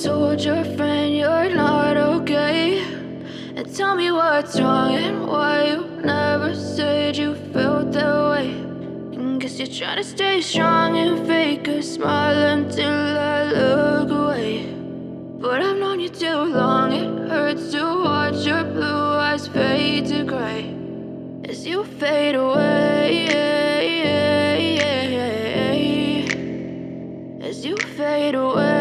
told your friend you're not okay? And tell me what's wrong and why you never said you felt that way. And guess you're trying to stay strong and fake a smile until I look away. But I've known you too long, it hurts to watch your blue eyes fade to gray as you fade away, as you fade away.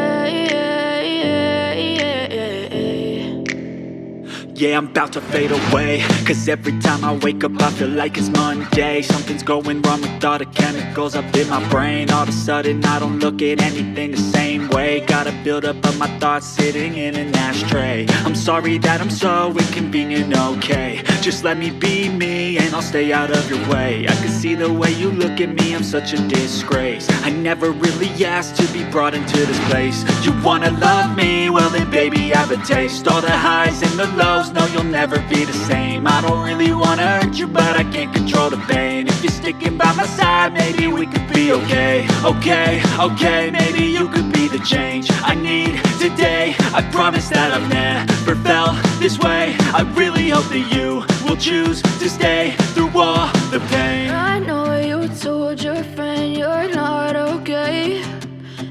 Yeah, I'm about to fade away, cause every time I wake up I feel like it's Monday. Something's going wrong with all the chemicals up in my brain. All of a sudden I don't look at anything the same way. Got a buildup of my thoughts sitting in an ashtray. I'm sorry that I'm so inconvenient, okay? Just let me be me and I'll stay out of your way. I can see the way you look at me, I'm such a disgrace. I never really asked to be brought into this place. You wanna love me? Well then baby, have a taste. All the highs and the lows, no, you'll never be the same. I don't really wanna hurt you, but I can't control the pain. If you're sticking by my side, maybe we could be okay. Okay, maybe you could be the change I need today. I promise that I've never felt this way. I really hope that you will choose to stay through all the pain. I know you told your friend you're not okay.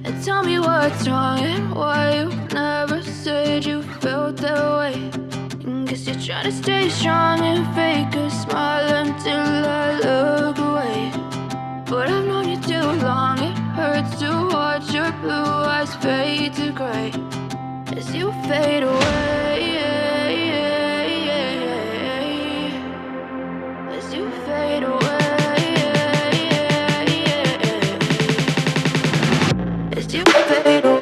And tell me what's wrong and why you never said you felt that way. Guess you're trying to stay strong and fake a smile until I look away. But I've known you too long, it hurts to watch your blue eyes fade to gray as you fade away, as you fade away, as you fade away.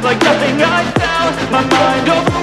Like nothing I felt, my mind over